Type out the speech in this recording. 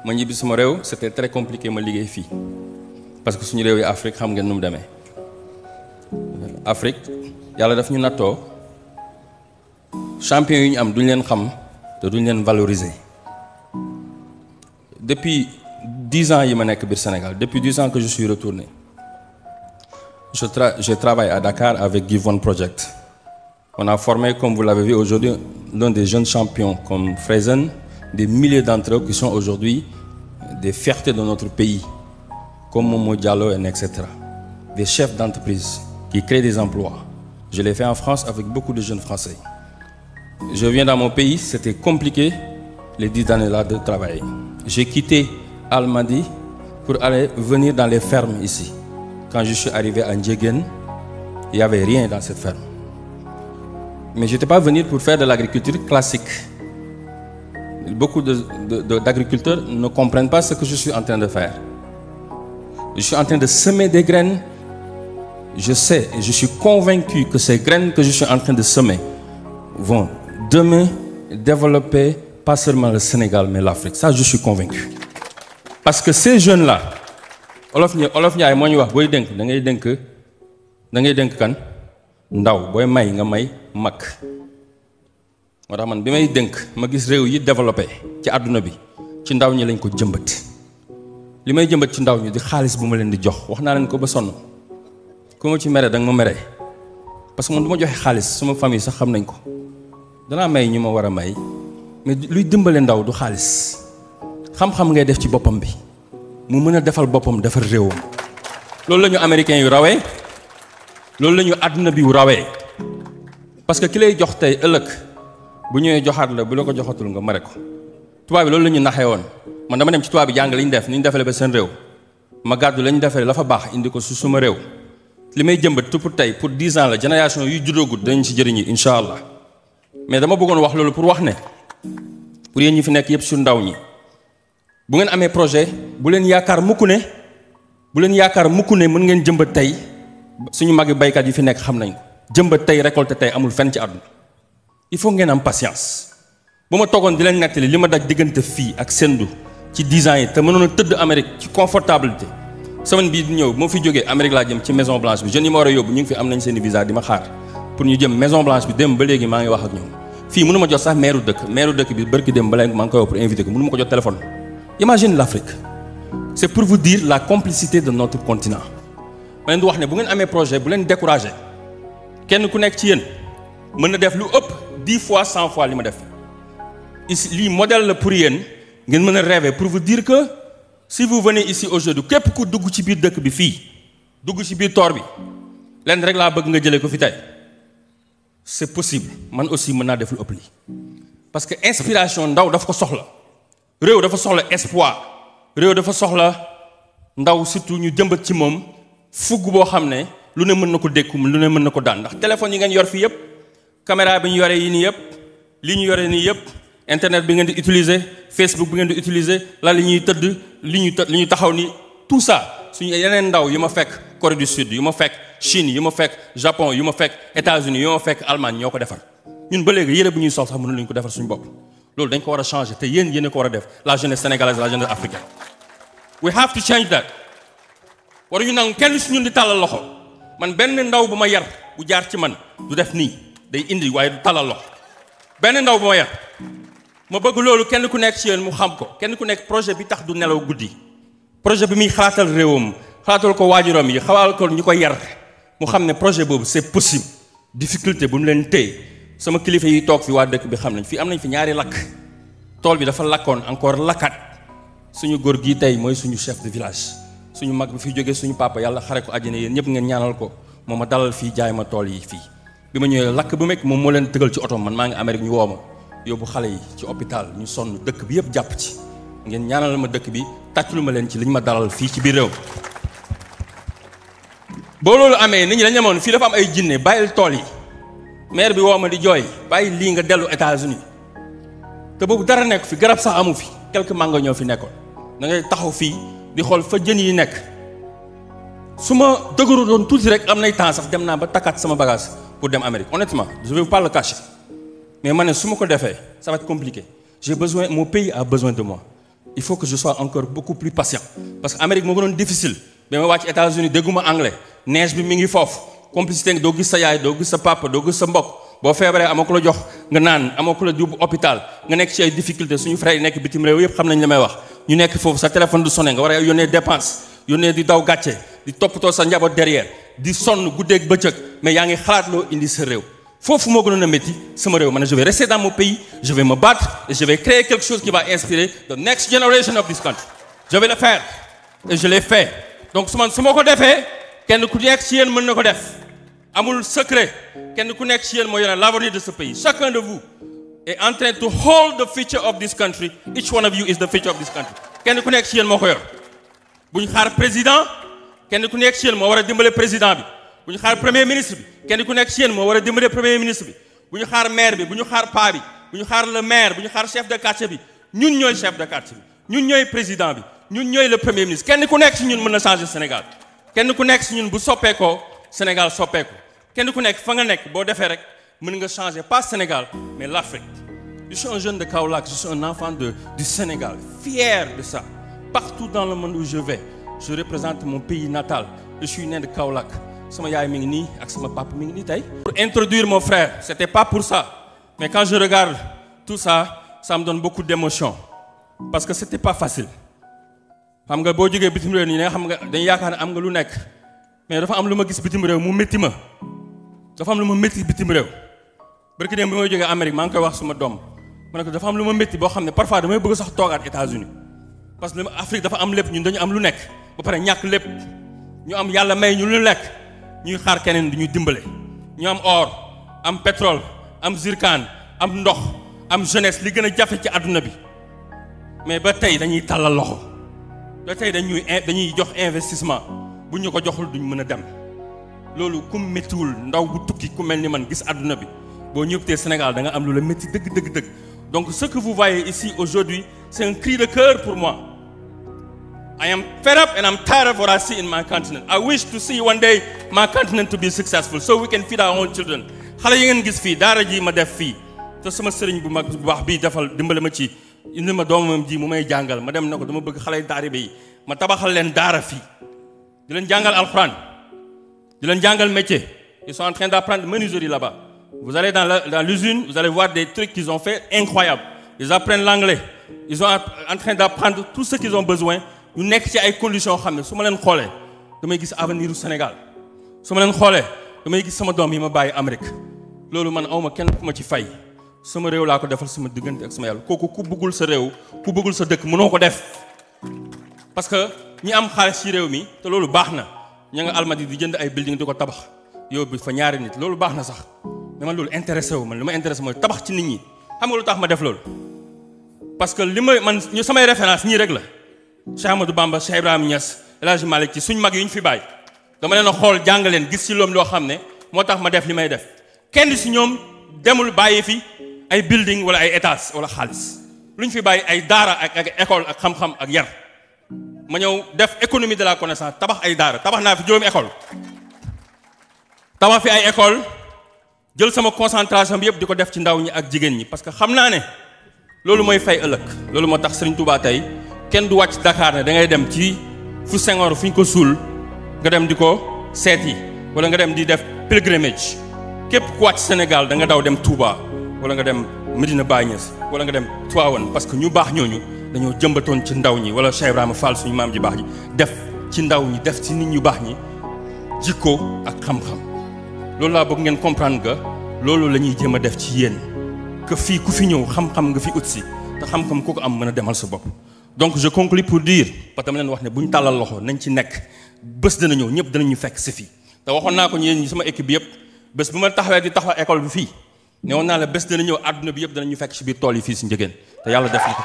ma ñibbi sama réew c'était très compliqué ma liggéey fii parce que suñu réew yi Afrique xam ngeen nu mu demee Afrique yàlla daf ñu nattoo champion yi ñu am duñ leen xam te duñ leen valoriser depuis 10 ans yi ma nekk biir Sénégal depuis 10 ans que je suis retourné je travaille à Dakar avec Givon Project. On a formé, comme vous l'avez vu aujourd'hui, l'un des jeunes champions comme Frazen, des milliers d'entre eux qui sont aujourd'hui des fiertés de notre pays, comme Momo Diallo, etc. Des chefs d'entreprise qui créent des emplois. Je l'ai fait en France avec beaucoup de jeunes Français. Je viens dans mon pays, c'était compliqué les 10 années-là de travailler. J'ai quitté Almadies pour aller venir dans les fermes ici. Quand je suis arrivé à Ndiéguène, il n'y avait rien dans cette ferme. Mais je n'étais pas venu pour faire de l'agriculture classique. Beaucoup d'agriculteurs ne comprennent pas ce que je suis en train de faire. Je suis en train de semer des graines. Je sais et je suis convaincu que ces graines que je suis en train de semer vont demain développer pas seulement le Sénégal mais l'Afrique. Ça, je suis convaincu. Parce que ces jeunes-là, Olof Ndiaye moo ñu wax booy dénk da ngay dénk kan ndaw booy may nga may mag moo tax man bi may dénk ma gis réew yi développé ci àdduna bi ci ndaw ñi lañ ko jëmbat li may jëmbat ci ndaw ñi di xaalis bu ma leen di jox wax naa leen ko ba sonn ku ma ci mere da nga ma mere parce que man du ma joxe xaalis suma famille sax xam nañ ko danaa may ñu ma war a may mais luy dimbale ndaw du xaalis xam-xam ngay def ci boppam bi mu mën a defal boppam defal réewam loolu la ñu américains yu rawee loolu la ñu àdduna bi yu rawee parce que ki lay jox tey ëllëg bu ñëwee joxaat la bu la ko joxatul nga mare ko tubaab bi loolu la ñu naxee woon man dama dem ci tubaab bi jàng li ñu def ni ñu defalee ba seen réew ma gàddu la ñu defalee la fa baax indi ko su suma réew li may jëmbat tout pour tey pour 10 ans la génération yu juddoogut dañ ci jëriñi incha allah mais dama bëggoon wax loolu pour wax ne pour yéen ñi fi nekk yëpp su ndaw ñi bu ngeen amee projet bu leen yaakaar mukk ne mën ngeen jëmbat tey suñu magi baykat yi fi nekk xam nañ ko jëmbat tey récolter tey amul fenn ci àdduna il faut ngeen am patience bu ma toogoon di leen nettali li ma daj diggante fii ak sendu ci 10 ans yi te mënoon a tëdd Amérique ci confortabilité semaine bii di ñëw moo fi jógee Amérique laa jëm ci Maison Blanche bi jeunes yi ma war a yóbbu ñu ngi fi am nañ seen visa di ma xaar pour ñu jëm Maison Blanche bi dem ba léegi maa ngi wax ak ñoom fii mënu ma jot sax maire dëkk bi bërki dem ba léegi maa ngi koy wax pour inviter ko mënu ma ko jot téléphone. Imagine l'Afrique. C'est pour vous dire la complicité de notre continent. ma leen di wax ne bu ngeen amee projet bu leen découragé kenn ku nekk ci yéen mën na def lu ëpp 10 fois 100 fois li ma def ici lii modèle la pour yéen ngeen mën a rêver pour vous dire que si vous venez ici aujourd'hui képp ku dugg ci biir dëkk bi fii dugg ci biir toor bi leen rek laa bëgg nga jëlee ko fi tey c'est possible man aussi mën naa def lu ëpp lii parce que inspiration ndaw dafa ko soxla réew dafa soxla espoir réew dafa soxla ndaw surtout ñu jëmbat ci moom fugg boo xam ne lu ne mën na ko dékku lu ne mën na ko daan ndax téléphone yi ngeen yor fii yëpp caméra bi ñu yore yi nii yëpp li ñu yore nii yëpp internet bi ngeen di utiliser Facebook bi ngeen di utiliser la li ñuy tëdd li ñu taxaw ni tout ça suñu yeneen ndaw yu ma fekk Corée du Sud yu ma fekk Chine yu ma fekk Japon yu ma fekk États-Unis yu ma fekk Allemagne ñoo ko defar ñun ba léegi yére bu ñuy sol sax mënuñu ko defar suñu bopp loolu dañ ko war a changer te yéen ko war a def la jeunesse sénégalaise la jeunesse africaine we have to change that waruñu nangu kenn su ñun di tàllal loxo man benn ndaw bu ma yar bu jaar ci man du def nii day indi waaye du tàllal loxo benn ndaw bu ma yar ma bëgg loolu kenn ku nekk ci yéen mu xam ko kenn ku nekk projet bi tax du nelaw guddi projet bi muy xalaatal réewam xalaatal ko waajuram yi xawal ko ñu ko yar mu xam ne projet boobu c'est possible difficulté bu mu leen téye sama kilifa yi toog fi waa dëkk bi xam nañ fii am nañ fi ñaari lakk tool bi dafa lakkoon encore lakkat suñu góor gii tey mooy suñu chef de village suñu mag bi fi jógee suñu papa yàlla xare ko àjjana yéen ñëpp ngeen ñaanal ko moom ma dalal fii jaay ma tool yi fii bi ma ñëwee lakk bu mekk moom moo leen tëgal ci oto man maa ngi Amérique ñu woo ma yóbbu xale yi ci hôpital ñu sonn dëkk bi yëpp jàpp ci ngeen ñaanal ma dëkk bi tàccul ma leen ci liñ ma dalal fii ci biir réew boo loolu amee nit ñi dañ ñamoon fii dafa am ay jinne bàyyil tool yi maire bi woo ma di jooy bàyyi lii nga dellu États-Unis te boobu dara nekk fi garab sax amu fi quelques mango ñoo fi nekkoon da ngay taxaw fii di xool fa jën yi nekk su ma dëgëru doon tuuti rek am nay temps sax dem naa ba takkaat sama bagage pour dem Amérique honnêtement je vais vous pas le cacher mais ma ne su ma ko defee ça va être compliqué j'ai besoin mon pays a besoin de moi il faut que je sois encore beaucoup plus patient parce que Amérique moo gënoon difficile ba ma wàcc États-Unis dégguma anglais neige bi mi ngi foofu complicité doo gis sa yaay doo gis sa papa doo gis sa mbokk boo feebaree amoo ko la jox nga naan amoo ko la yóbbu hôpital nga nekk ci ay difficultés suñu frères yi nekk bitim réew yëpp xam nañ li may wax ñu nekk foofu sa téléphone du sonné nga war a yónnee dépense yónnee di daw gàcce di toppatoo sa njaboot derrière di sonn guddeeg bëccëg mais yaa ngi xalaat loo indi sa réew foofu moo gënoon a métti sama réew man je vais rester dans mon pays je vais me battre et je vais créer quelque chose qui va inspirer the next generation of this country je vais le faire et je l'ai fait donc su ma ko defee kenn ku nekk ci yéen mën na ko def amul secret kenn ku nekk ci yéen moo yore l'avenir de ce pays chacun de vous est en train to hold the future of this country each one of you is the future of this country kenn ku nekk ci yéen moo ko yor bu ñu xaar président kenn ku nekk ci yéen moo war a dimbale président bi bu ñu xaar premier ministre bi kenn ku nekk ci yéen moo war a dimbale premier ministre bi bu ñu xaar maire bi bu ñu xaar paa bi bu ñu xaar le maire bu ñu xaar chef de quartier bi ñun ñooy chef de quartier bi ñun ñooy président bi ñun ñooy le premier ministre kenn ku nekk ci ñun mën na changer Sénégal kenn ku nekk ci ñun bu soppeekoo Sénégal soppeeku kenn ku nekk fa nga nekk boo defee rek mën nga changer pas Sénégal mais l'Afrique. Je suis un jeune de Kaolack, je suis un enfant du Sénégal, fier de ça. Partout dans le monde où je vais, je représente mon pays natal. Je suis né de Kaolack. Sama yaay mi ngi nii ak sama papa mi ngi nii tey. Pour introduire mon frère, c'était pas pour ça. Mais quand je regarde tout ça, ça me donne beaucoup d'émotion. Parce que c'était pas facile. xam nga boo jógee bitim réew nii ne xam nga dañu yaakaar ne am nga lu nekk mais dafa am lu ma gis bitim réew mu métti ma dafa am lu ma métti bitim réew barki dem bi may jógee Amérique maa ngi koy wax suma doom ma ne ko dafa am lu ma métti boo xam ne parfois damay bëgg sax toogaat États-Unis parce que Afrique dafa am lépp ñun dañu am lu nekk ba pare ñàkk lépp ñu am yàlla may ñu lu lekk ñuy xaar keneen di ñuy dimbale ñu am or am pétrole am zircon am ndox am jeunesse li gën a jafe ci àdduna bi mais ba tey dañuy tàllal loxo ba tey dañuy jox investissement bu ñu ko joxul duñ mën a dem loolu ku méttiwul ndaw bu tukki ku mel ni man gis àdduna bi boo ñëwtee Sénégal da nga am lu la métti dëgg. Donc ce que vous voyez ici aujourd'hui, c'est un cri de cœur pour moi. I am fed up and I'm tired of what I see in my continent. I wish to see one day my continent to be successful so we can feed our own children. xale yi ngeen gis fii daara ji ma def fii te sama sëriñ bu mag bu baax bii defal dimbale ma ci indi ma doomam ji mu may jàngal ma dem na ko dama bëgg xale taalibe yi ma tabaxal leen daara fii di leen jàngal alxuraan di leen jàngal métier. Ils sont en train d'apprendre menuiserie là-bas. Vous allez dans l'usine, vous allez voir des trucs qu'ils ont fait incroyables. Ils apprennent l'anglais. Ils sont en train d'apprendre tout ce qu'ils ont besoin. ñu nekk ci ay conditions xam ne su ma leen xoolee damay gis avenir u Sénégal su ma leen xoolee damay gis sama doom yi ma bàyyi Amérique loolu man awma kenn ku ma ci fay sama réew laa ko defal sama diggante ak sama yàlla kooku ku bëggul sa réew ku bëggul sa dëkk mënoo ko def parce que ñi am xaalis ci réew mi te loolu baax na ña nga Almadies di jënd ay building di ko tabax yóbbu fa ñaari nit loolu baax na sax mais man loolu intéressé wu man li ma intéressé mooy tabax ci nit ñi xam nga lu tax ma def loolu parce que li ma man ñu samay référence ñii rek la Cheikh Ahmadou Bamba Cheikh Ibrahima Niass El Hadji Malick ci suñ mag yi ñu fi bàyyi dama leen a xool jàng leen gis ci loom loo xam ne moo tax ma def li may def kenn ci ñoom demul bàyyi fi ay building wala ay étages wala xaalis lu ñu fi bàyyi ay daara ak école ak xam-xam ak yar ma ñëw def économie de la connaissance tabax ay daara tabax naa fi juróomi école tabax fi ay école jël sama concentration bi yëpp di ko def ci ndaw ñi ak jigéen ñi parce que xam naa ne loolu mooy fay ëllëg loolu moo tax Serigne Touba tey kenn du wàcc Dakar ne da ngay dem ci fu Senghor fu ñu ko suul nga dem di ko seeti wala nga dem di def pilgrimage képp ku wàcc Sénégal da nga daw dem Touba wala nga dem Medina Baye Niass wala nga dem Tivaouane parce que ñu baax ñooñu dañoo jëmbatoon ci ndaw ñi wala Cheikh Ibrahima Fall suñu maam ji baax ji def ci ndaw ñi def ci nit ñu baax ñi jikko ak xam-xam loolu laa bëgg ngeen comprendre que loolu la ñuy jéem a def ci yéen que fii ku fi ñëw xam-xam nga fi ut si te xam-xam ku ko am mën a demal sa bopp. Donc je conclue pour dire parce que dama leen wax ne bu ñu tàllal loxo nañ ci nekk bés dana ñëw ñëpp danañu fekk si fii te waxoon naa ko yéen ñi sama équipe bi yëpp bés bu ma taxawee di taxaw école bi fii ne woon naa la bés dana ñëw àdduna bi yëpp danañu fekk si biir tool yi fii si Ndiéguène te yàlla def na ko.